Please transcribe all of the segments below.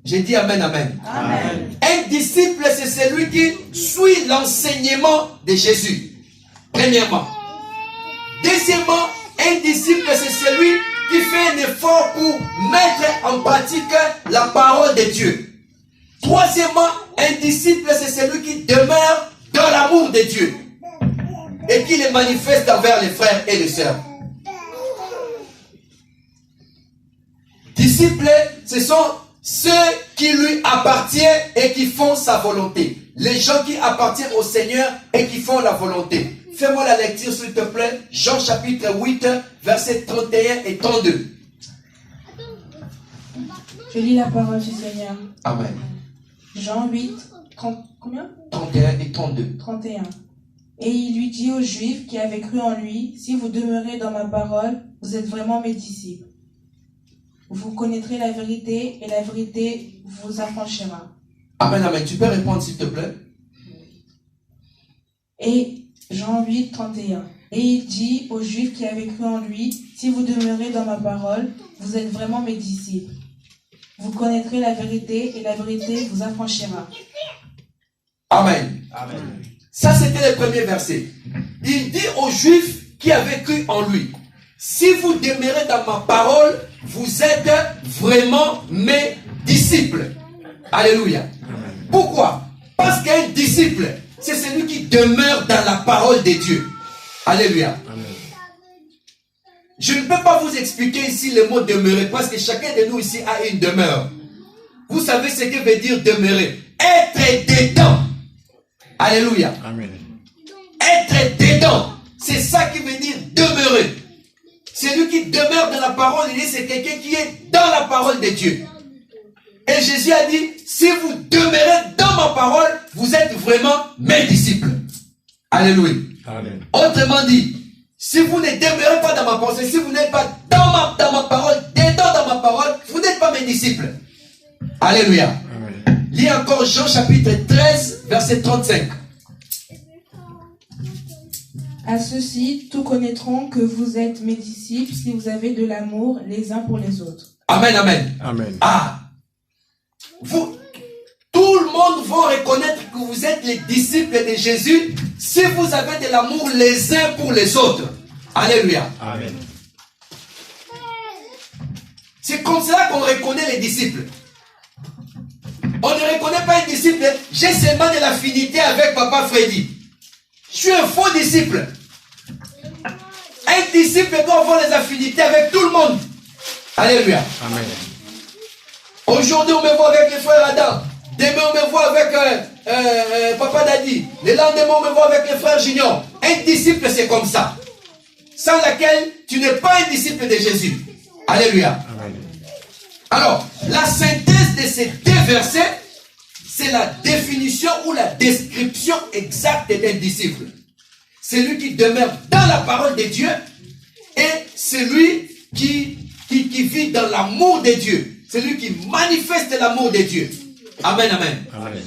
J'ai dit amen, amen. Amen. Un disciple, c'est celui qui suit l'enseignement de Jésus. Premièrement. Deuxièmement, un disciple, c'est celui qui fait un effort pour mettre en pratique la parole de Dieu. Troisièmement, un disciple, c'est celui qui demeure dans l'amour de Dieu et qui le manifeste envers les frères et les sœurs. Disciples, ce sont ceux qui lui appartiennent et qui font sa volonté. Les gens qui appartiennent au Seigneur et qui font la volonté. Fais-moi la lecture s'il te plaît. Jean chapitre 8, versets 31 et 32. Je lis la parole du Seigneur. Amen. Jean 8, 30, combien 31 et 32. 31. Et il lui dit aux Juifs qui avaient cru en lui, si vous demeurez dans ma parole, vous êtes vraiment mes disciples. Vous connaîtrez la vérité et la vérité vous affranchira. Amen, amen. Tu peux répondre s'il te plaît? Et Jean 8, 31. Et il dit aux Juifs qui avaient cru en lui, si vous demeurez dans ma parole, vous êtes vraiment mes disciples. Vous connaîtrez la vérité et la vérité vous affranchira. Amen. Amen. Ça, c'était le premier verset. Il dit aux Juifs qui avaient cru en lui, si vous demeurez dans ma parole, vous êtes vraiment mes disciples. Alléluia. Pourquoi? Parce qu'un disciple, c'est celui qui demeure dans la parole de Dieu. Alléluia. Amen. Je ne peux pas vous expliquer ici le mot demeurer parce que chacun de nous ici a une demeure. Vous savez ce que veut dire demeurer? Être dedans. Alléluia. Amen. Être dedans. C'est ça qui veut dire demeurer. Celui qui demeure dans la parole, il dit c'est quelqu'un qui est dans la parole de Dieu. Et Jésus a dit, si vous demeurez dans ma parole, vous êtes vraiment mes disciples. Alléluia. Amen. Autrement dit, si vous ne demeurez pas dans ma pensée, si vous n'êtes pas dans ma parole, dedans dans ma parole, vous n'êtes pas mes disciples. Alléluia. Amen. Lis encore Jean chapitre 13, verset 35. À ceux-ci, tous connaîtront que vous êtes mes disciples si vous avez de l'amour les uns pour les autres. Amen, amen. Amen. Ah, tout le monde va reconnaître que vous êtes les disciples de Jésus si vous avez de l'amour les uns pour les autres. Alléluia. Amen. C'est comme cela qu'on reconnaît les disciples. On ne reconnaît pas un disciple, j'ai seulement de l'affinité avec Papa Freddy. Je suis un faux disciple. Un disciple doit avoir les affinités avec tout le monde. Alléluia. Amen. Aujourd'hui, on me voit avec les frères Adam. Demain, on me voit avec Papa Daddy. Le lendemain, on me voit avec les frères Junior. Un disciple, c'est comme ça. Sans laquelle, tu n'es pas un disciple de Jésus. Alléluia. Amen. Alors, la synthèse de ces deux versets, c'est la définition ou la description exacte d'un disciple. Celui qui demeure dans la parole de Dieu et celui qui vit dans l'amour de Dieu. Celui qui manifeste l'amour de Dieu. Amen, amen. Amen.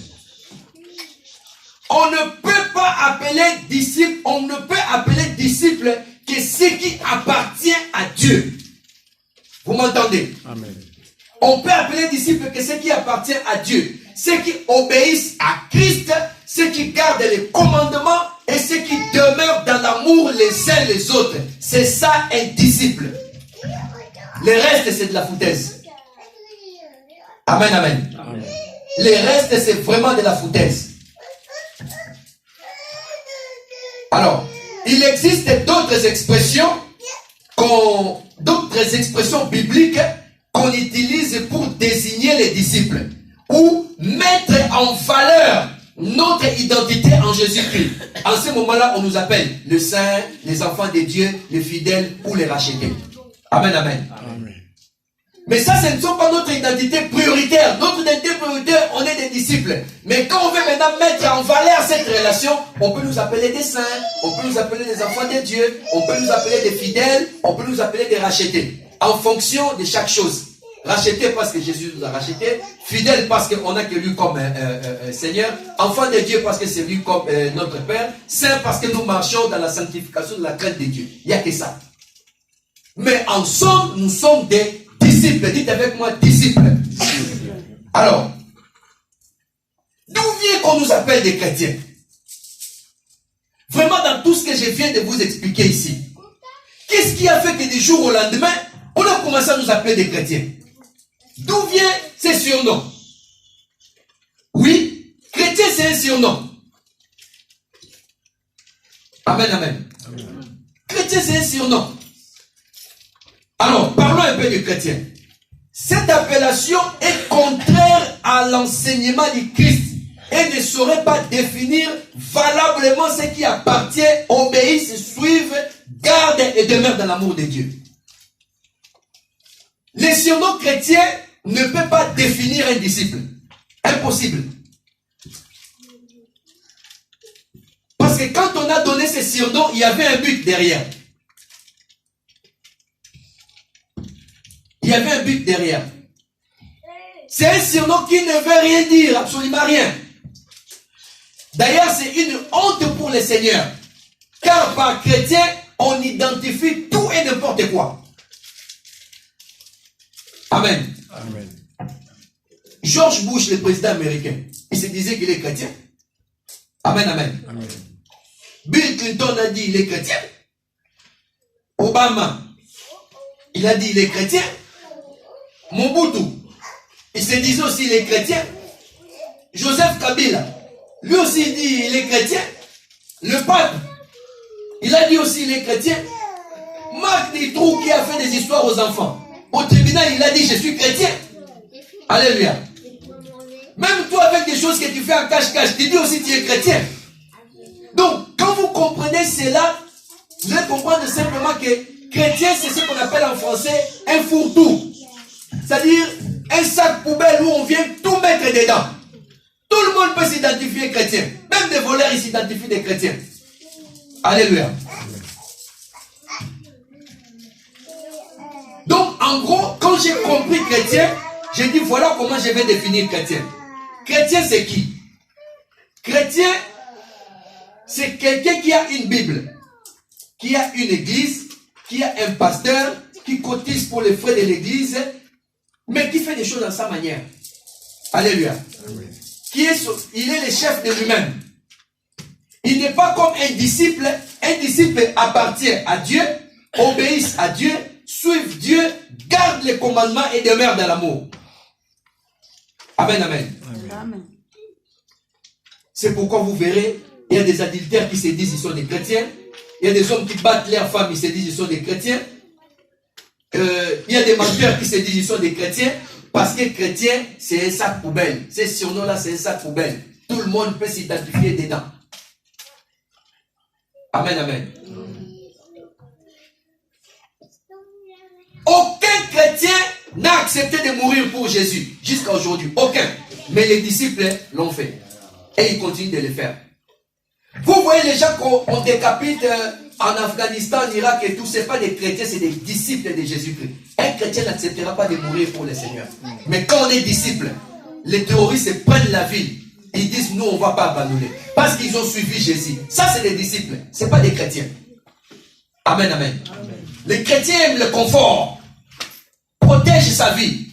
On ne peut pas appeler disciple, on ne peut appeler disciple que ce qui appartient à Dieu. Vous m'entendez? Amen. On peut appeler disciple que ceux qui appartiennent à Dieu, ceux qui obéissent à Christ, ceux qui gardent les commandements et ceux qui demeurent dans l'amour les uns les autres. C'est ça un disciple. Le reste, c'est de la foutaise. Amen, amen. Amen. Le reste, c'est vraiment de la foutaise. Alors, il existe d'autres expressions bibliques qu'on utilise pour désigner les disciples ou mettre en valeur notre identité en Jésus-Christ. En ce moment-là, on nous appelle le saint, les enfants de Dieu, les fidèles ou les rachetés. Amen, amen. Amen. Mais ça, ce ne sont pas notre identité prioritaire. Notre identité prioritaire, on est des disciples. Mais quand on veut maintenant mettre en valeur cette relation, on peut nous appeler des saints, on peut nous appeler des enfants de Dieu, on peut nous appeler des fidèles, on peut nous appeler des rachetés. En fonction de chaque chose. Rachetés parce que Jésus nous a rachetés, fidèles parce qu'on a que lui comme Seigneur, enfants de Dieu parce que c'est lui comme notre Père, saints parce que nous marchons dans la sanctification de la crainte de Dieu. Il n'y a que ça. Mais en somme, nous sommes des disciples. Dites avec moi, disciples. Alors, d'où vient qu'on nous appelle des chrétiens? Vraiment, dans tout ce que je viens de vous expliquer ici, qu'est-ce qui a fait que du jour au lendemain, on a commencé à nous appeler des chrétiens? D'où vient ces surnoms? Oui, chrétien c'est un surnom. Amen, amen. Chrétien c'est un surnom. Alors, parlons un peu du chrétien. Cette appellation est contraire à l'enseignement du Christ et ne saurait pas définir valablement ce qui appartient, obéissent, suivent, gardent et demeurent dans l'amour de Dieu. Les surnoms chrétiens ne peuvent pas définir un disciple. Impossible. Parce que quand on a donné ces surnoms, il y avait un but derrière. Il y avait un but derrière. C'est un surnom qui ne veut rien dire, absolument rien. D'ailleurs, c'est une honte pour les seigneurs. Car par chrétien, on identifie tout et n'importe quoi. Amen. Amen. George Bush, le président américain, il se disait qu'il est chrétien. Amen, amen. Amen. Bill Clinton a dit qu'il est chrétien. Obama, il a dit qu'il est chrétien. Mobutu, il se disait aussi qu'il est chrétien. Joseph Kabila, lui aussi il dit qu'il est chrétien. Le pape, il a dit aussi qu'il est chrétien. Marc Dutroux qui a fait des histoires aux enfants, au tribunal il a dit je suis chrétien. Alléluia. Même toi avec des choses que tu fais en cache-cache, tu dis aussi tu es chrétien. Donc quand vous comprenez cela, vous allez comprendre simplement que chrétien c'est ce qu'on appelle en français un fourre-tout. C'est-à-dire un sac poubelle où on vient tout mettre dedans. Tout le monde peut s'identifier chrétien. Même des voleurs ils s'identifient des chrétiens. Alléluia. Donc en gros, quand j'ai compris chrétien, j'ai dit voilà comment je vais définir chrétien. Chrétien c'est qui? Chrétien c'est quelqu'un qui a une Bible, qui a une église, qui a un pasteur, qui cotise pour les frais de l'église, mais qui fait des choses dans sa manière. Alléluia. Amen. Il est le chef de lui-même. Il n'est pas comme un disciple. Un disciple appartient à Dieu, obéit à Dieu, suit Dieu, garde les commandements et demeure dans l'amour. Amen, amen. Amen. C'est pourquoi vous verrez, il y a des adultères qui se disent qu'ils sont des chrétiens. Il y a des hommes qui battent leurs femmes, ils se disent qu'ils sont des chrétiens. Il y a des menteurs qui se disent qu'ils sont des chrétiens. Parce que chrétien, c'est un sac poubelle. Ces surnoms-là, c'est un sac poubelle. Tout le monde peut s'identifier dedans. Amen, amen. Aucun chrétien n'a accepté de mourir pour Jésus jusqu'à aujourd'hui. Aucun. Mais les disciples l'ont fait. Et ils continuent de le faire. Vous voyez les gens qu'on décapite en Afghanistan, en Irak et tout, ce n'est pas des chrétiens, c'est des disciples de Jésus-Christ. Un chrétien n'acceptera pas de mourir pour le Seigneur. Mais quand on est disciple, les terroristes prennent la ville. Ils disent, nous, on ne va pas abandonner. Parce qu'ils ont suivi Jésus. Ça, c'est des disciples. Ce n'est pas des chrétiens. Amen, amen. Les chrétiens aiment le confort. Protège sa vie.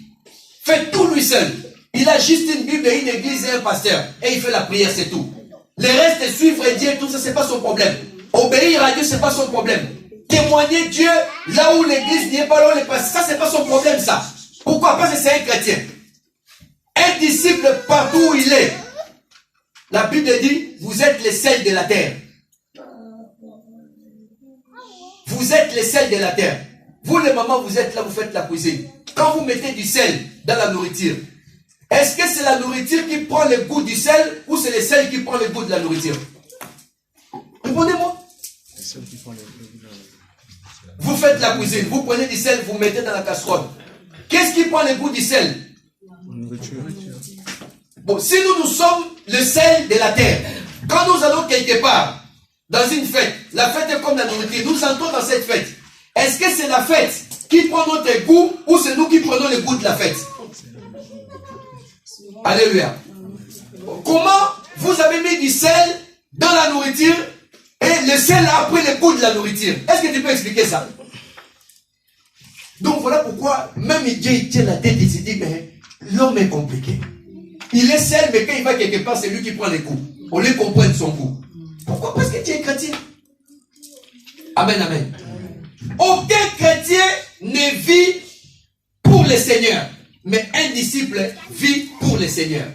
Fait tout lui seul. Il a juste une Bible et une église et un pasteur. Et il fait la prière, c'est tout. Le reste, suivre Dieu, tout ça, ce n'est pas son problème. Obéir à Dieu, ce n'est pas son problème. Témoigner Dieu là où l'église n'y est pas, là où les pasteurs, ça, ce n'est pas son problème, ça. Pourquoi? Parce que c'est un chrétien. Un disciple, partout où il est. La Bible dit, vous êtes les sels de la terre. Vous êtes les sels de la terre. Vous, les mamans, vous êtes là, vous faites la cuisine. Quand vous mettez du sel dans la nourriture, est-ce que c'est la nourriture qui prend le goût du sel ou c'est le sel qui prend le goût de la nourriture? Répondez-moi. Vous faites la cuisine, vous prenez du sel, vous mettez dans la casserole. Qu'est-ce qui prend le goût du sel? Bon, si nous sommes le sel de la terre, quand nous allons quelque part, dans une fête, la fête est comme la nourriture, nous entrons dans cette fête. Est-ce que c'est la fête qui prend notre goût ou c'est nous qui prenons le goût de la fête? Alléluia. Comment vous avez mis du sel dans la nourriture et le sel a pris le goût de la nourriture? Est-ce que tu peux expliquer ça? Donc voilà pourquoi même Dieu il tient la tête et se dit mais l'homme est compliqué. il est seul, mais quand il va quelque part, c'est lui qui prend les coups. On lui comprend son coup. Pourquoi? Parce que tu es chrétien. Amen, amen. Aucun chrétien ne vit pour le Seigneur, mais un disciple vit pour le Seigneur.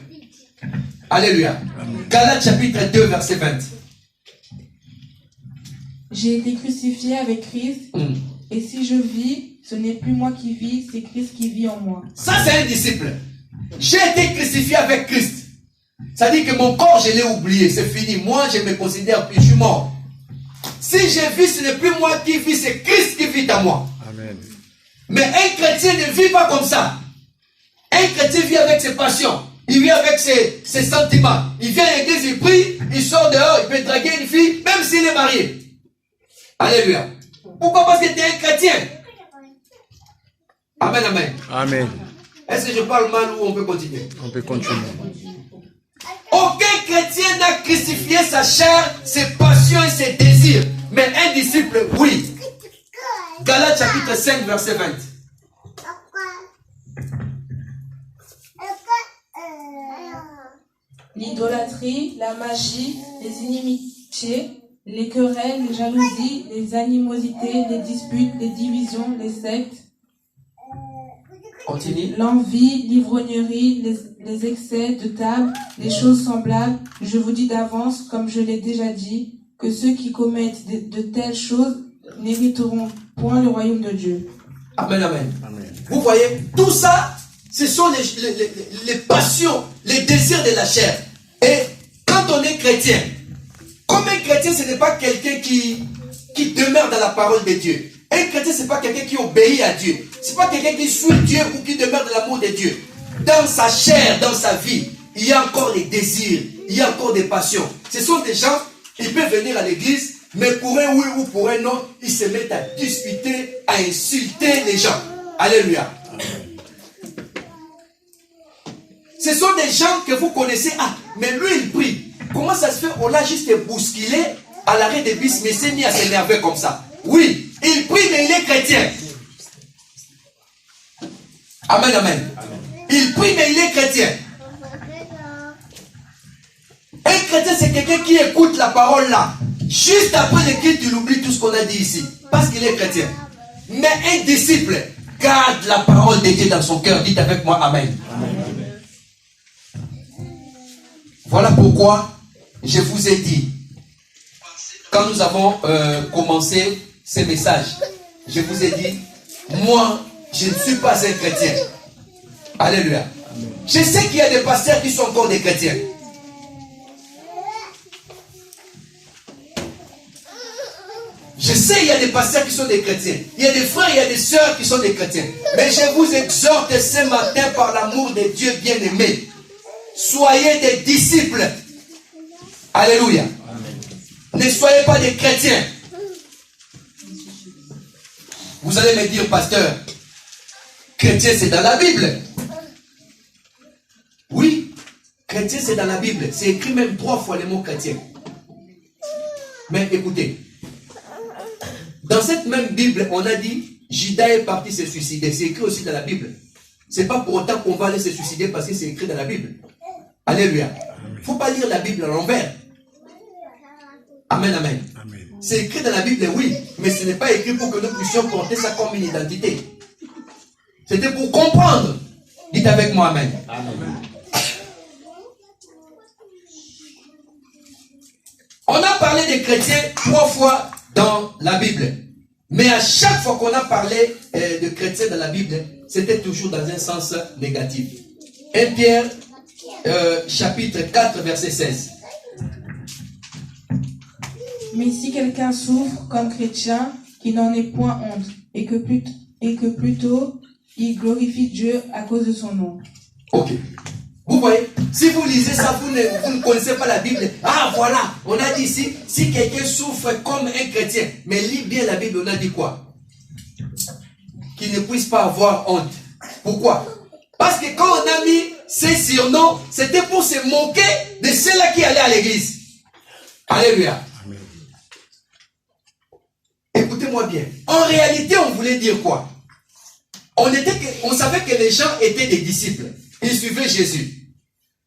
Alléluia. Galates chapitre 2, verset 20. J'ai été crucifié avec Christ, et si je vis, ce n'est plus moi qui vis, c'est Christ qui vit en moi. Ça, c'est un disciple. J'ai été crucifié avec Christ. Ça dit que mon corps, je l'ai oublié, c'est fini. Moi, je me considère plus, je suis mort. Si je vis, ce n'est plus moi qui vis, c'est Christ qui vit en moi. Amen. Mais un chrétien ne vit pas comme ça. Un chrétien vit avec ses passions. Il vit avec ses sentiments. Il vient à l'église, il prie, il sort dehors, il peut draguer une fille, même s'il est marié. Alléluia. Pourquoi? Parce que tu es un chrétien. Amen, amen. Amen. Est-ce que je parle mal ou on peut continuer? On peut continuer. Aucun chrétien n'a crucifié sa chair, ses passions et ses désirs. Mais un disciple, oui. Galates chapitre 5, verset 20. L'idolâtrie, la magie, les inimitiés, les querelles, les jalousies, les animosités, les disputes, les divisions, les sectes, Continue. l'envie, l'ivrognerie, les excès de table, les choses semblables. Je vous dis d'avance, comme je l'ai déjà dit, que ceux qui commettent de telles choses n'hériteront point le royaume de Dieu. Amen, amen. Amen. Vous voyez, tout ça, ce sont les passions, les désirs de la chair. Et quand on est chrétien, comme un chrétien, ce n'est pas quelqu'un qui demeure dans la parole de Dieu. Un chrétien, ce n'est pas quelqu'un qui obéit à Dieu. Ce n'est pas quelqu'un qui suit Dieu ou qui demeure dans l'amour de Dieu. Dans sa chair, dans sa vie, il y a encore des désirs, il y a encore des passions. Ce sont des gens, ils peuvent venir à l'église, mais pour un oui ou pour un non, ils se mettent à disputer, à insulter les gens. Alléluia. Ce sont des gens que vous connaissez. Ah, mais lui il prie. Comment ça se fait? On l'a juste bousculé à l'arrêt des bus, mais il s'est mis à s'énerver comme ça. Oui, il prie, mais il est chrétien. Amen, amen. Il prie, mais il est chrétien. Un chrétien, c'est quelqu'un qui écoute la parole là. Juste après le culte, il oublie tout ce qu'on a dit ici. Parce qu'il est chrétien. Mais un disciple garde la parole de Dieu dans son cœur. Dites avec moi, amen. Amen. Voilà pourquoi je vous ai dit, quand nous avons commencé ces messages, je vous ai dit, moi, je ne suis pas un chrétien. Alléluia. Je sais qu'il y a des pasteurs qui sont encore des chrétiens. Je sais qu'il y a des pasteurs qui sont des chrétiens. Il y a des frères, il y a des sœurs qui sont des chrétiens. Mais je vous exhorte ce matin par l'amour de Dieu bien-aimé. Soyez des disciples. Alléluia. Amen. Ne soyez pas des chrétiens. Vous allez me dire, pasteur, chrétien c'est dans la Bible. Oui, chrétien c'est dans la Bible. C'est écrit même 3 fois le mot chrétien. Mais écoutez, dans cette même Bible, on a dit, Judas est parti se suicider. C'est écrit aussi dans la Bible. C'est pas pour autant qu'on va aller se suicider parce que c'est écrit dans la Bible. Alléluia. Il ne faut pas lire la Bible à l'envers. Amen, amen. Amen. C'est écrit dans la Bible, oui, mais ce n'est pas écrit pour que nous puissions porter ça comme une identité. C'était pour comprendre. Dites avec moi, amen. Amen. On a parlé des chrétiens 3 fois dans la Bible. Mais à chaque fois qu'on a parlé de chrétiens dans la Bible, c'était toujours dans un sens négatif. 1 Pierre, chapitre 4, verset 16. Mais si quelqu'un souffre comme chrétien, qu'il n'en ait point honte, et que plutôt il glorifie Dieu à cause de son nom. Ok. Vous voyez, si vous lisez ça, vous ne connaissez pas la Bible. Ah voilà, on a dit ici, si quelqu'un souffre comme un chrétien, mais lis bien la Bible, on a dit quoi? Qu'il ne puisse pas avoir honte. Pourquoi? Parce que quand on a mis ces surnoms, c'était pour se moquer de ceux-là qui allaient à l'église. Alléluia. Amen. Écoutez-moi bien. En réalité, on voulait dire quoi? On savait que les gens étaient des disciples. Ils suivaient Jésus.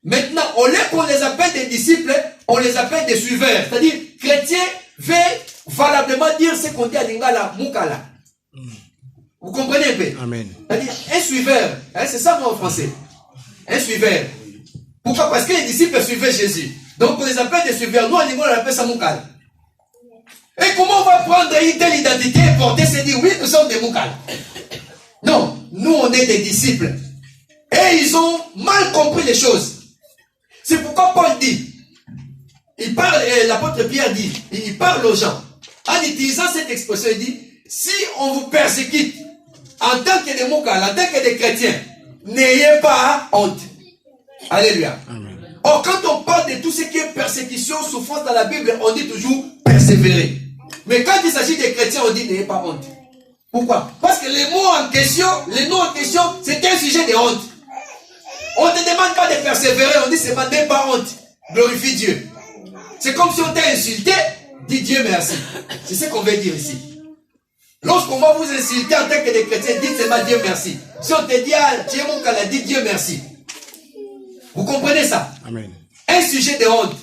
Maintenant, au lieu qu'on les appelle des disciples, on les appelle des suiveurs. C'est-à-dire, chrétien veut valablement dire ce qu'on dit à Lingala, Mukala. Vous comprenez un peu? Amen. C'est-à-dire, un suiveur, hein, c'est ça moi en français. Un suiveur. Pourquoi? Parce que les disciples suivaient Jésus. Donc on les appelle des suiveurs. Nous, en Lingala, on appelle ça Mukala. Et comment on va prendre une telle identité et porter, c'est dire, oui, nous sommes des Mukala. Non, nous, on est des disciples. Et ils ont mal compris les choses. C'est pourquoi Paul dit, il parle, l'apôtre Pierre dit, il parle aux gens. En utilisant cette expression, il dit, si on vous persécute en tant que des Mukala, en tant que des chrétiens, n'ayez pas honte. Alléluia. Amen. Or, quand on parle de tout ce qui est persécution, souffrance dans la Bible, on dit toujours persévérer. Mais quand il s'agit des chrétiens, on dit n'ayez pas honte. Pourquoi? Parce que les mots en question, c'est un sujet de honte. On ne te demande pas de persévérer, on dit seulement n'aie pas honte. Glorifie Dieu. C'est comme si on t'a insulté, dis Dieu merci. C'est ce qu'on veut dire ici. Lorsqu'on va vous insulter en tant que des chrétiens, dites seulement Dieu merci. Si on te dit tu es mon cala, dis Dieu merci. Vous comprenez ça? Amen. Un sujet de honte.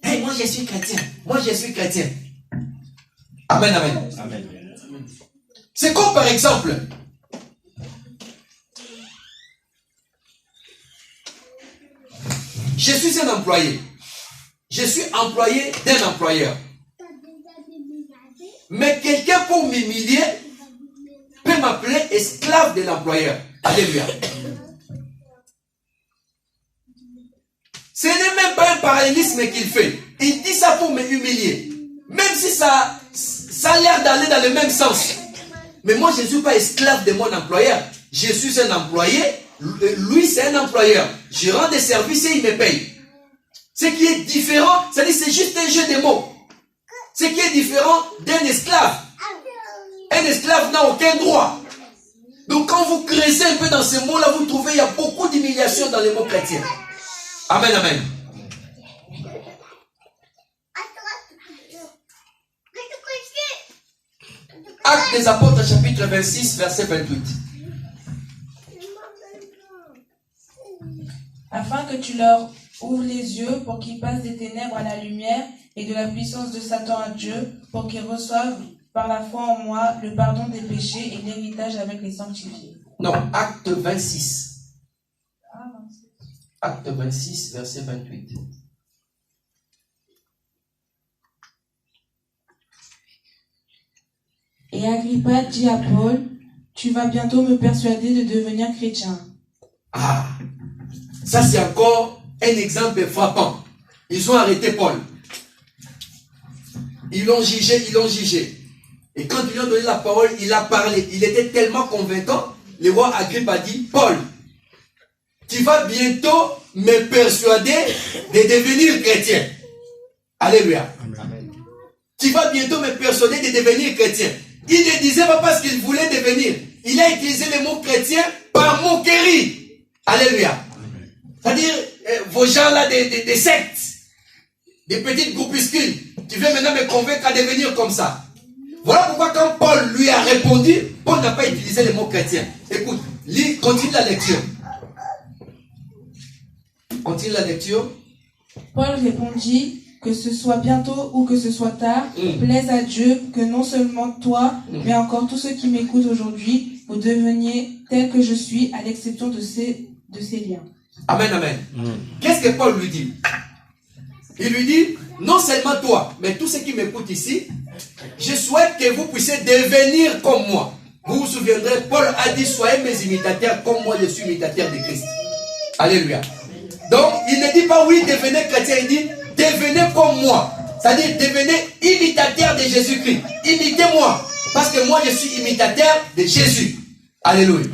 Hey, moi je suis chrétien. Moi je suis chrétien. Amen, amen. Amen. C'est comme par exemple, je suis un employé. Je suis employé d'un employeur. Mais quelqu'un pour m'humilier peut m'appeler esclave de l'employeur. Alléluia. Ce n'est même pas un parallélisme qu'il fait. Il dit ça pour me humilier. Même si ça a l'air d'aller dans le même sens. Mais moi, je ne suis pas esclave de mon employeur. Je suis un employé. Lui, c'est un employeur. Je rends des services et il me paye. Ce qui est différent, c'est-à-dire c'est juste un jeu de mots. Ce qui est différent d'un esclave. Un esclave n'a aucun droit. Donc quand vous creusez un peu dans ces mots-là, vous trouvez il y a beaucoup d'humiliation dans les mots chrétiens. Amen, amen. Actes des Apôtres, chapitre 26, verset 28. Afin que tu leur ouvres les yeux pour qu'ils passent des ténèbres à la lumière et de la puissance de Satan à Dieu, pour qu'ils reçoivent par la foi en moi le pardon des péchés et l'héritage avec les sanctifiés. Non, acte 26. Acte 26, verset 28. Et Agrippa dit à Paul, tu vas bientôt me persuader de devenir chrétien. Ah, ça c'est encore un exemple frappant. Ils ont arrêté Paul. Ils l'ont jugé. Et quand ils lui ont donné la parole, il a parlé. Il était tellement convaincant. Le roi Agrippa a dit, Paul, tu vas bientôt me persuader de devenir chrétien. Alléluia. Amen. Tu vas bientôt me persuader de devenir chrétien. Il ne disait pas parce qu'il voulait devenir. Il a utilisé le mot chrétien par moquerie. Alléluia. C'est-à-dire, vos gens là, des sectes, des petites groupuscules, tu veux maintenant me convaincre à devenir comme ça. Voilà pourquoi quand Paul lui a répondu, Paul n'a pas utilisé le mot chrétien. Écoute, continue la lecture. Continue la lecture. Paul répondit, que ce soit bientôt ou que ce soit tard, plaise à Dieu que non seulement toi, mais encore tous ceux qui m'écoutent aujourd'hui, vous deveniez tels que je suis, à l'exception de ces liens. Amen, amen. Qu'est-ce que Paul lui dit? Il lui dit, non seulement toi, mais tous ceux qui m'écoutent ici, je souhaite que vous puissiez devenir comme moi. Vous vous souviendrez, Paul a dit, soyez mes imitateurs comme moi je suis imitateur de Christ. Alléluia. Donc, il ne dit pas oui, devenez chrétien, il dit, devenez comme moi. C'est-à-dire, devenez imitateur de Jésus-Christ. Imitez-moi. Parce que moi, je suis imitateur de Jésus. Alléluia.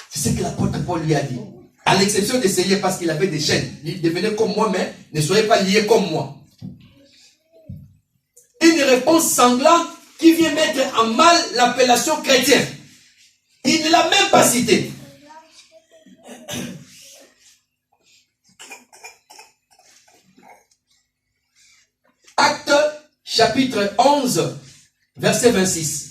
C'est ce que l'apôtre Paul lui a dit. À l'exception de ces liens, parce qu'il avait des chaînes. Il devenait comme moi, mais ne soyez pas liés comme moi. Une réponse sanglante qui vient mettre en mal l'appellation chrétien. Il ne l'a même pas cité. Acte chapitre 11, verset 26.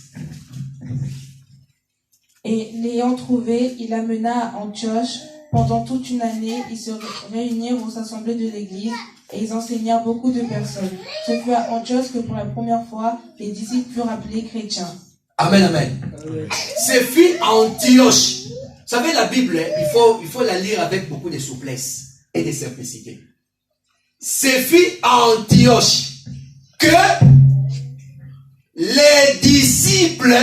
Et l'ayant trouvé, il l'amena à Antioche. Pendant toute une année, ils se réunirent aux assemblées de l'église et ils enseignèrent beaucoup de personnes. Ce fut à Antioche que pour la première fois, les disciples furent appelés chrétiens. Amen, amen. Ce fut à Antioche. Vous savez, la Bible, il faut la lire avec beaucoup de souplesse et de simplicité. Ce fut à Antioche que les disciples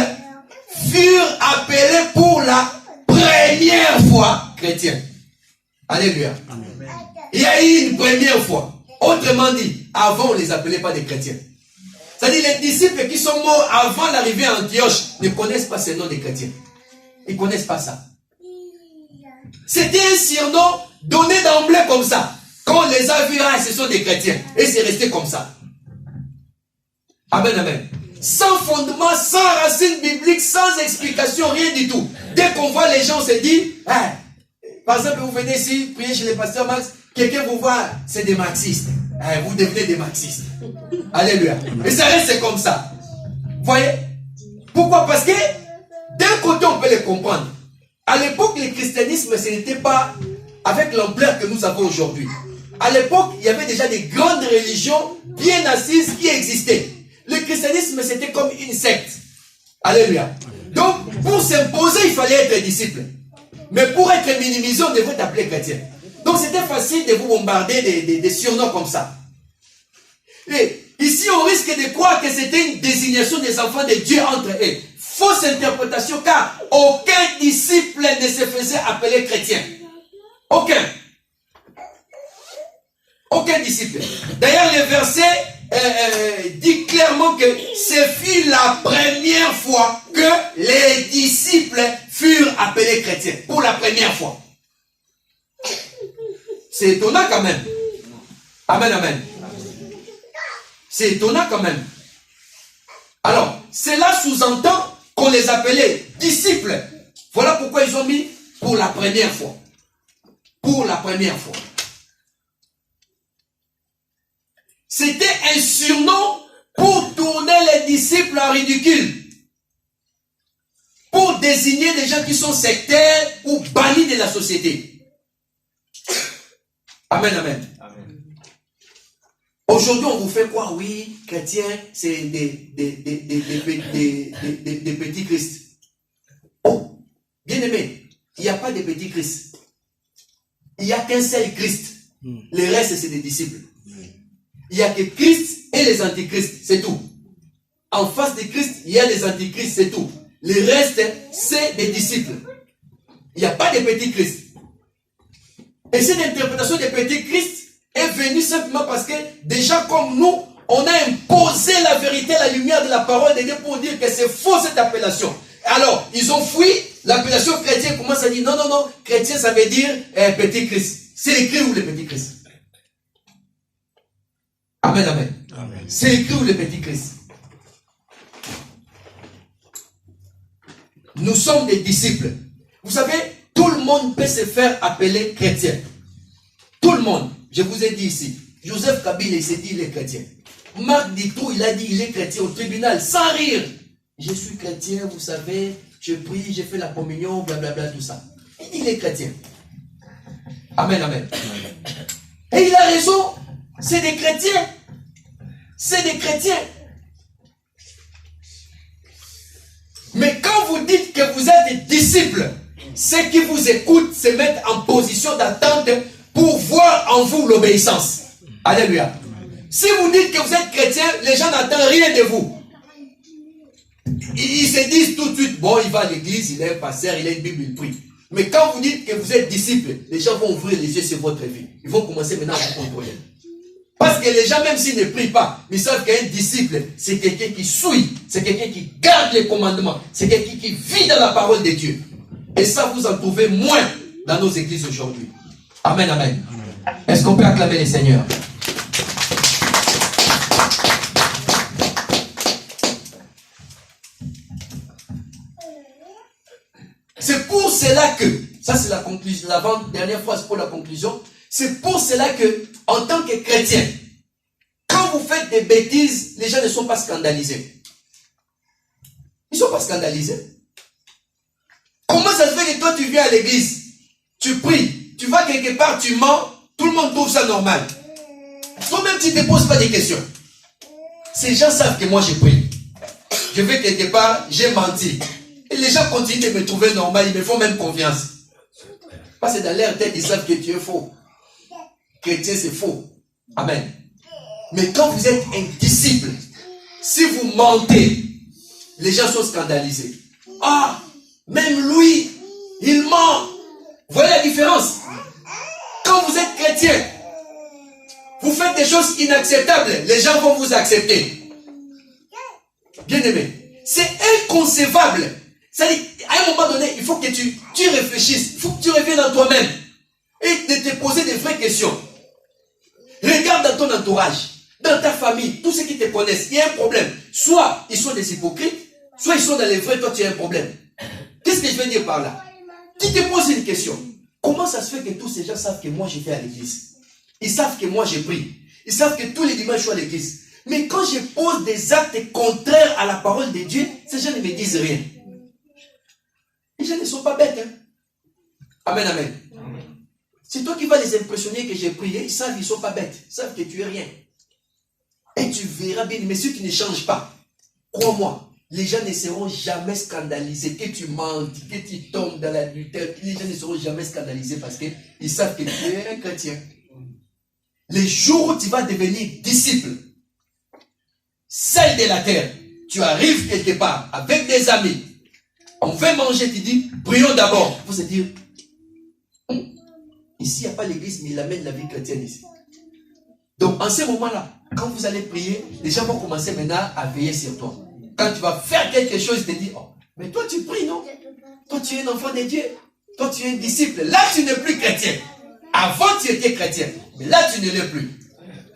furent appelés pour la première fois chrétiens. Alléluia. Il y a eu une première fois. Autrement dit, avant on ne les appelait pas des chrétiens. C'est-à-dire les disciples qui sont morts avant l'arrivée à Antioche ne connaissent pas ce nom des chrétiens. Ils ne connaissent pas ça. C'était un surnom donné d'emblée comme ça. Quand on les a vus, ce sont des chrétiens. Et c'est resté comme ça. Amen, amen. Sans fondement, sans racine biblique, sans explication, rien du tout. Dès qu'on voit les gens, on se dit, ah, par exemple, vous venez ici, prier chez le pasteur Max, quelqu'un vous voit, c'est des marxistes. Ah, vous devenez des marxistes. Alléluia. Et ça reste comme ça. Vous voyez? Pourquoi? Parce que d'un côté, on peut les comprendre. À l'époque, le christianisme, ce n'était pas avec l'ampleur que nous avons aujourd'hui. À l'époque, il y avait déjà des grandes religions bien assises qui existaient. Le christianisme, c'était comme une secte. Alléluia. Donc, pour s'imposer, il fallait être disciple. Mais pour être minimisé, on devait t'appeler chrétien. Donc, c'était facile de vous bombarder des surnoms comme ça. Et ici, on risque de croire que c'était une désignation des enfants de Dieu entre eux. Fausse interprétation, car aucun disciple ne se faisait appeler chrétien. Aucun. Aucun disciple. D'ailleurs, le verset dit clairement que ce fut la première fois que les disciples furent appelés chrétiens. Pour la première fois. C'est étonnant quand même. Amen, amen. C'est étonnant quand même. Alors, cela sous-entend qu'on les appelait disciples. Voilà pourquoi ils ont mis pour la première fois. Pour la première fois. C'était un surnom pour tourner les disciples en ridicule. Pour désigner des gens qui sont sectaires ou bannis de la société. Amen, amen. Aujourd'hui, on vous fait croire, oui, chrétiens, c'est des petits Christ. Oh, bien aimé, il n'y a pas de petits Christ. Il n'y a qu'un seul Christ. Le reste, c'est des disciples. Il n'y a que Christ et les antichrists, c'est tout. En face de Christ, il y a les antichrists, c'est tout. Le reste, c'est des disciples. Il n'y a pas de petits Christ. Et cette interprétation des petits Christ est venue simplement parce que déjà comme nous, on a imposé la vérité, la lumière de la parole de Dieu pour dire que c'est faux cette appellation. Alors, ils ont fui, l'appellation chrétien commence à dire non, non, non, chrétien ça veut dire petit Christ. C'est écrit où le petit Christ? Amen, amen. Amen. C'est écrit où le petit Christ? Nous sommes des disciples. Vous savez, tout le monde peut se faire appeler chrétien. Tout le monde. Je vous ai dit ici, Joseph Kabila, il s'est dit il est chrétien. Marc Ditou, il a dit il est chrétien au tribunal, sans rire. Je suis chrétien, vous savez, je prie, j'ai fait la communion, blablabla, tout ça. Il dit il est chrétien. Amen, amen. Et il a raison, c'est des chrétiens. C'est des chrétiens. Mais quand vous dites que vous êtes disciples, ceux qui vous écoutent se mettent en position d'attente pour voir en vous l'obéissance. Alléluia. Si vous dites que vous êtes chrétien, les gens n'attendent rien de vous. Ils se disent tout de suite, bon, il va à l'église, il est un pasteur, il a une Bible, il prie. Mais quand vous dites que vous êtes disciple, les gens vont ouvrir les yeux sur votre vie. Ils vont commencer maintenant à vous contrôler. Parce que les gens, même s'ils ne prient pas, ils savent qu'un disciple, c'est quelqu'un qui suit, c'est quelqu'un qui garde les commandements, c'est quelqu'un qui vit dans la parole de Dieu. Et ça, vous en trouvez moins dans nos églises aujourd'hui. Amen, amen. Est-ce qu'on peut acclamer les seigneurs? C'est pour cela que, ça c'est la conclusion, l'avant-dernière phrase pour la conclusion, c'est pour cela que, en tant que chrétien, quand vous faites des bêtises, les gens ne sont pas scandalisés. Ils ne sont pas scandalisés. Comment que toi tu viens à l'église, tu pries, tu vas quelque part, tu mens, tout le monde trouve ça normal. Toi-même tu ne te poses pas des questions. Ces gens savent que moi j'ai pris. Je vais quelque part, j'ai menti. Et les gens continuent de me trouver normal, ils me font même confiance. Parce que dans leur tête, ils savent que tu es faux. Chrétien, c'est faux. Amen. Mais quand vous êtes un disciple, si vous mentez, les gens sont scandalisés. Ah, même lui, il ment. Vous voyez la différence? Quand vous êtes chrétien, vous faites des choses inacceptables, les gens vont vous accepter. Bien aimé, c'est inconcevable. C'est-à-dire, à un moment donné, il faut que tu réfléchisses, il faut que tu reviennes en toi-même et de te poser des vraies questions. Regarde dans ton entourage, dans ta famille, tous ceux qui te connaissent, il y a un problème. Soit ils sont des hypocrites, soit ils sont dans les vrais, toi tu as un problème. Qu'est-ce que je veux dire par là? Tu te poses une question. Comment ça se fait que tous ces gens savent que moi je vais à l'église? Ils savent que moi je prie. Ils savent que tous les dimanches je suis à l'église. Mais quand je pose des actes contraires à la parole de Dieu, ces gens ne me disent rien. Les gens ne sont pas bêtes. Hein? Amen, amen. C'est toi qui vas les impressionner que j'ai prié. Ils savent qu'ils ne sont pas bêtes. Ils savent que tu es rien. Et tu verras bien. Mais si tu ne changes pas, crois-moi, les gens ne seront jamais scandalisés. Que tu mentes, que tu tombes dans l'adultère, les gens ne seront jamais scandalisés parce qu'ils savent que tu es un chrétien. Les jours où tu vas devenir disciple, celle de la terre, tu arrives quelque part avec des amis, on veut manger, tu dis, prions d'abord. Il faut se dire, ici il n'y a pas l'église, mais il amène la vie chrétienne ici. Donc en ce moment-là, quand vous allez prier, les gens vont commencer maintenant à veiller sur toi. Quand tu vas faire quelque chose, ils te disent, oh, mais toi tu pries, non? Toi tu es un enfant de Dieu. Toi tu es un disciple. Là tu n'es plus chrétien. Avant tu étais chrétien. Mais là tu ne l'es plus.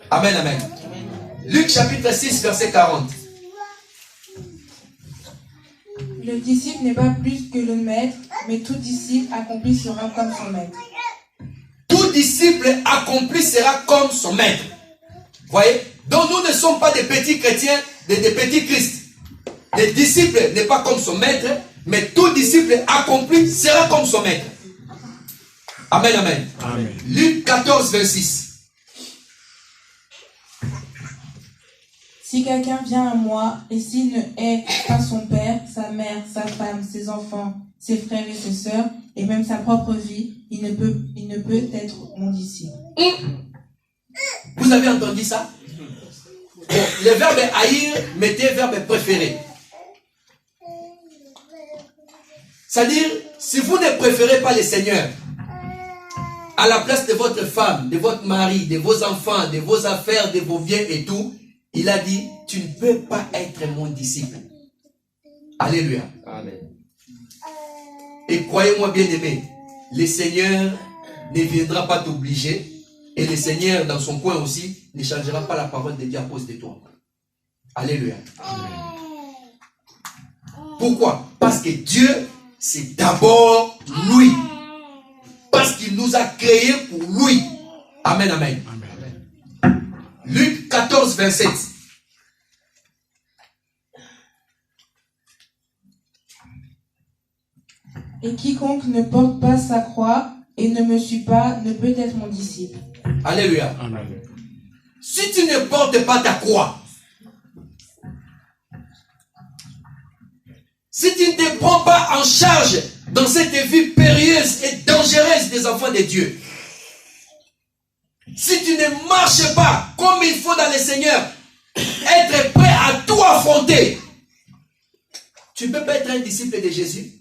Amen, amen. Luc chapitre 6, verset 40. Le disciple n'est pas plus que le maître, mais tout disciple accompli sera comme son maître. Tout disciple accompli sera comme son maître. Voyez? Donc nous ne sommes pas des petits chrétiens, des petits Christ. Le disciple n'est pas comme son maître, mais tout disciple accompli sera comme son maître. Amen, amen. Amen. Luc 14, 26. Si quelqu'un vient à moi, et s'il ne hait pas son père, sa mère, sa femme, ses enfants, ses frères et ses sœurs, et même sa propre vie, il ne peut être mon disciple. Vous avez entendu ça? Bon, le verbe haïr, mettez verbe préféré. C'est-à-dire, si vous ne préférez pas le Seigneur, à la place de votre femme, de votre mari, de vos enfants, de vos affaires, de vos biens et tout, il a dit, tu ne peux pas être mon disciple. Alléluia. Amen. Et croyez-moi bien aimé, le Seigneur ne viendra pas t'obliger et le Seigneur dans son coin aussi ne changera pas la parole de Dieu à cause de toi. Alléluia. Amen. Pourquoi? Parce que Dieu, c'est d'abord lui. Parce qu'il nous a créés pour lui. Amen, amen. Luc 14, 27. Et quiconque ne porte pas sa croix et ne me suit pas ne peut être mon disciple. Alléluia. Amen. Si tu ne portes pas ta croix, si tu ne te prends pas en charge dans cette vie périlleuse et dangereuse des enfants de Dieu, si tu ne marches pas comme il faut dans le Seigneur, être prêt à tout affronter, tu ne peux pas être un disciple de Jésus.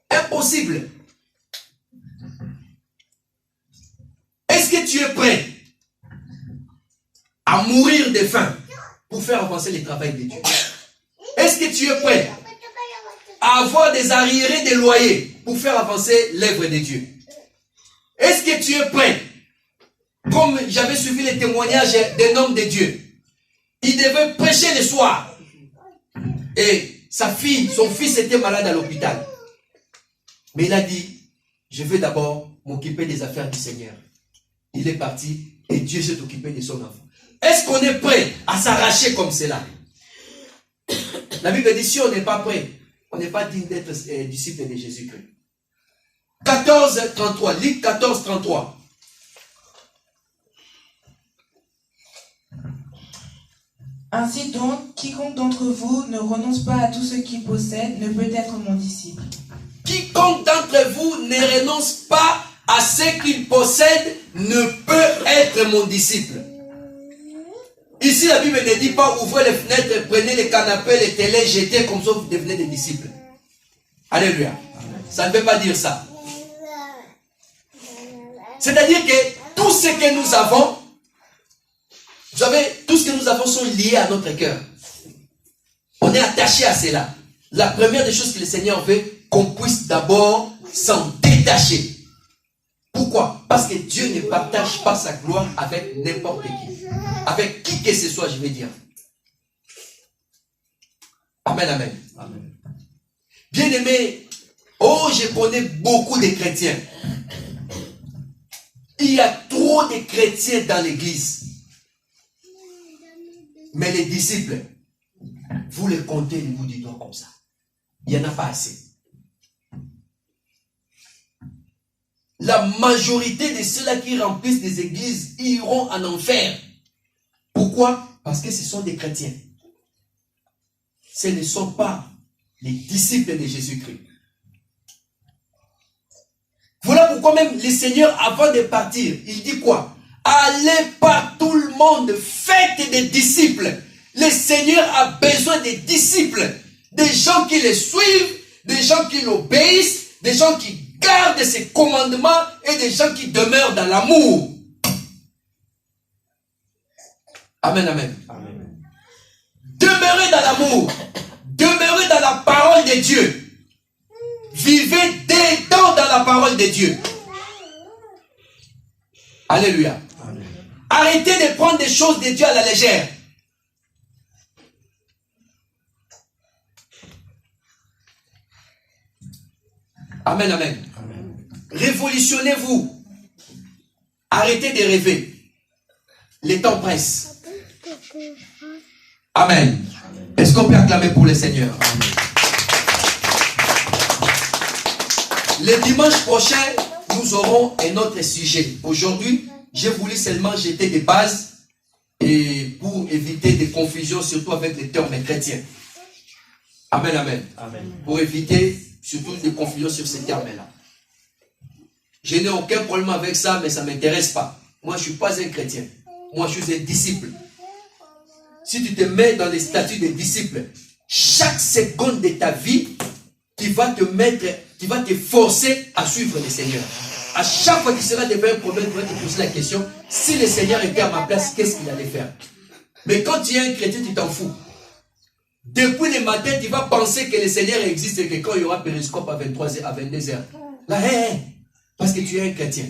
Impossible. Est-ce que tu es prêt à mourir de faim pour faire avancer le travail de Dieu? Est-ce que tu es prêt à avoir des arriérés de loyers pour faire avancer l'œuvre de Dieu? Est-ce que tu es prêt? Comme j'avais suivi les témoignages d'un homme de Dieu, il devait prêcher le soir et son fils était malade à l'hôpital. Mais il a dit, je veux d'abord m'occuper des affaires du Seigneur. Il est parti et Dieu s'est occupé de son enfant. Est-ce qu'on est prêt à s'arracher comme cela? La Bible dit, si on n'est pas prêt, on n'est pas digne d'être disciple de Jésus-Christ. 14, 33. Luc 14, 33. Ainsi donc, quiconque d'entre vous ne renonce pas à tout ce qu'il possède ne peut être mon disciple. Quiconque d'entre vous ne renonce pas à ce qu'il possède ne peut être mon disciple. Ici, la Bible ne dit pas ouvrez les fenêtres, prenez les canapés, les télés, jetez comme ça vous devenez des disciples. Alléluia. Ça ne veut pas dire ça. C'est-à-dire que tout ce que nous avons, vous savez, tout ce que nous avons sont liés à notre cœur. On est attaché à cela. La première des choses que le Seigneur veut, qu'on puisse d'abord s'en détacher. Pourquoi? Parce que Dieu ne partage pas sa gloire avec n'importe qui. Avec qui que ce soit, je vais dire. Amen, amen. Amen. Bien-aimé, oh, je connais beaucoup de chrétiens. Il y a trop de chrétiens dans l'église. Mais les disciples, vous les comptez au bout du doigt comme ça. Il n'y en a pas assez. La majorité de ceux-là qui remplissent des églises iront en enfer. Pourquoi? Parce que ce sont des chrétiens. Ce ne sont pas les disciples de Jésus-Christ. Voilà pourquoi même le Seigneur, avant de partir, il dit quoi? Allez par tout le monde, faites des disciples. Le Seigneur a besoin des disciples, des gens qui les suivent, des gens qui l'obéissent, des gens qui gardent ses commandements et des gens qui demeurent dans l'amour. Amen, amen. Amen. Demeurez dans l'amour, demeurez dans la parole de Dieu. Vivez dedans dans la parole de Dieu. Alléluia. Amen. Arrêtez de prendre des choses de Dieu à la légère. Amen, amen. Amen. Révolutionnez-vous. Arrêtez de rêver. Les temps pressent. Amen. Est-ce qu'on peut acclamer pour le Seigneur? Amen. Le dimanche prochain, nous aurons un autre sujet. Aujourd'hui, j'ai voulu seulement jeter des bases et pour éviter des confusions, surtout avec les termes chrétiens. Amen, amen. Amen. Pour éviter surtout des confusions sur ces termes-là. Je n'ai aucun problème avec ça, mais ça ne m'intéresse pas. Moi, je ne suis pas un chrétien. Moi, je suis un disciple. Si tu te mets dans les statuts des disciples, chaque seconde de ta vie, tu vas te forcer à suivre le Seigneur. À chaque fois qu'il sera devant un problème, tu vas te poser la question, si le Seigneur était à ma place, qu'est-ce qu'il allait faire? Mais quand tu es un chrétien, tu t'en fous. Depuis le matin, tu vas penser que le Seigneur existe et que quand il y aura périscope à 23h, à 22h, là, parce que tu es un chrétien.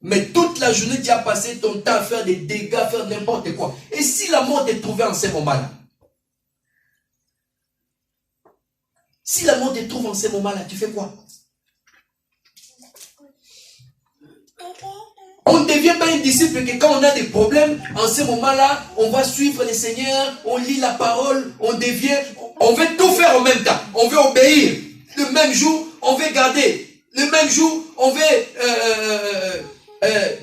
Mais toute la journée, tu as passé ton temps à faire des dégâts, à faire n'importe quoi. Et si la mort t'est trouvée en ce moment-là? Si la mort te trouve en ce moment-là, tu fais quoi? On ne devient pas un disciple que quand on a des problèmes, en ce moment-là, on va suivre le Seigneur, on lit la parole, on veut tout faire en même temps. On veut obéir. Le même jour, on veut garder. Le même jour, on veut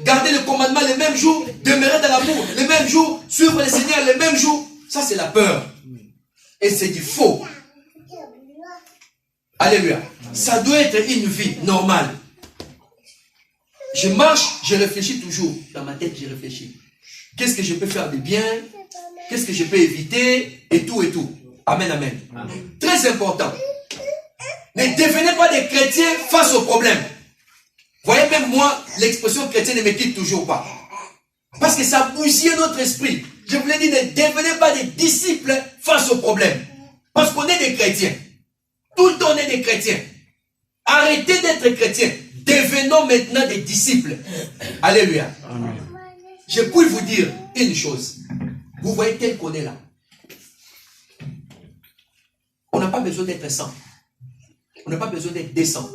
garder le commandement. Le même jour, demeurer dans l'amour. Le même jour, suivre le Seigneur. Le même jour, ça c'est la peur. Et c'est du faux. Alléluia. Ça doit être une vie normale. Je marche, je réfléchis toujours. Dans ma tête, je réfléchis. Qu'est-ce que je peux faire de bien? Qu'est-ce que je peux éviter? Et tout, et tout. Amen, amen. Amen. Très important. Ne devenez pas des chrétiens face aux problèmes. Voyez, même moi, l'expression chrétienne ne me quitte toujours pas. Parce que ça bousille notre esprit. Je vous l'ai dit, ne devenez pas des disciples face aux problèmes. Parce qu'on est des chrétiens. Tout le temps, on est des chrétiens. Arrêtez d'être chrétiens. Devenons maintenant des disciples. Alléluia. Amen. Je peux vous dire une chose. Vous voyez tel qu'on est là. On n'a pas besoin d'être 100. On n'a pas besoin d'être 200.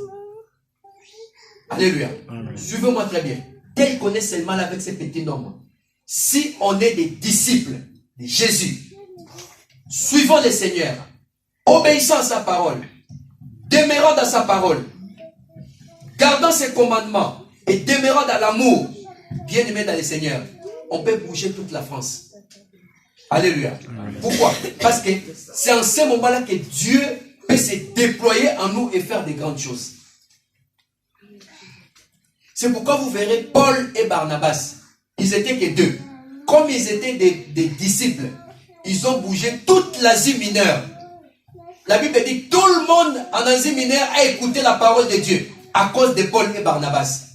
Alléluia. Suivez-moi très bien. Tel qu'on est seulement là avec ces petits nombres. Si on est des disciples de Jésus, suivons le Seigneur, obéissons à sa parole, demeurons dans sa parole, gardant ses commandements et demeurant dans l'amour, bien-aimés dans le Seigneur, on peut bouger toute la France. Alléluia. Pourquoi? Parce que c'est en ce moment-là que Dieu peut se déployer en nous et faire des grandes choses. C'est pourquoi vous verrez Paul et Barnabas. Ils étaient que deux. Comme ils étaient des disciples, ils ont bougé toute l'Asie mineure. La Bible dit que tout le monde en Asie mineure a écouté la parole de Dieu à cause de Paul et Barnabas.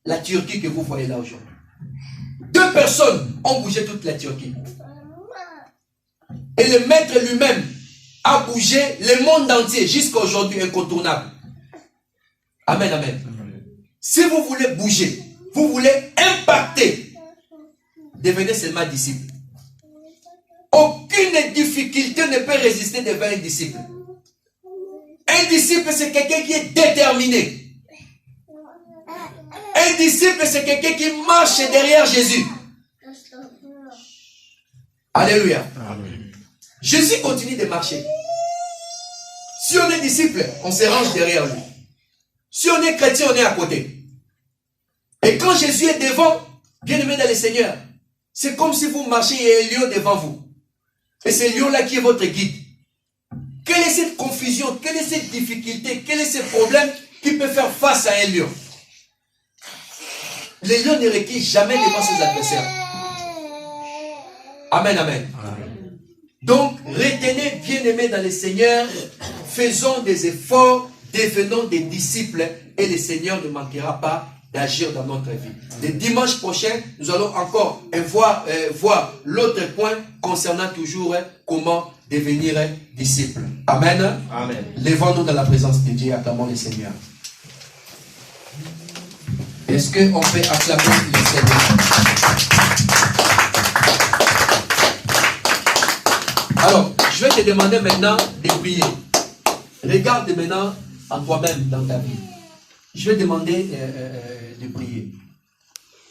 La Turquie que vous voyez là aujourd'hui. 2 personnes ont bougé toute la Turquie. Et le maître lui-même a bougé le monde entier jusqu'à aujourd'hui incontournable. Amen, amen. Si vous voulez bouger, vous voulez impacter, devenez seulement disciple. Aucune difficulté ne peut résister devant un disciple. Un disciple, c'est quelqu'un qui est déterminé. Un disciple, c'est quelqu'un qui marche derrière Jésus. Alléluia. Amen. Jésus continue de marcher. Si on est disciple, on se range derrière lui. Si on est chrétien, on est à côté. Et quand Jésus est devant, bien-aimé dans le Seigneur, c'est comme si vous marchiez et un lion devant vous. Et c'est le lion-là qui est votre guide. Quelle est cette confusion, quelle est cette difficulté, quel est ce problème qui peut faire face à un lion? Le lion ne recule jamais devant ses adversaires. Amen, amen. Amen. Donc, retenez, bien-aimés dans le Seigneur, faisons des efforts, devenons des disciples et le Seigneur ne manquera pas d'agir dans notre vie. Le dimanche prochain, nous allons encore voir l'autre point concernant toujours comment devenir disciple. Amen. Amen. Levons-nous dans la présence de Dieu, acclamons le Seigneur. Est-ce qu'on peut acclamer le Seigneur? Alors, je vais te demander maintenant de prier. Regarde maintenant en toi-même dans ta vie. Je vais demander de prier.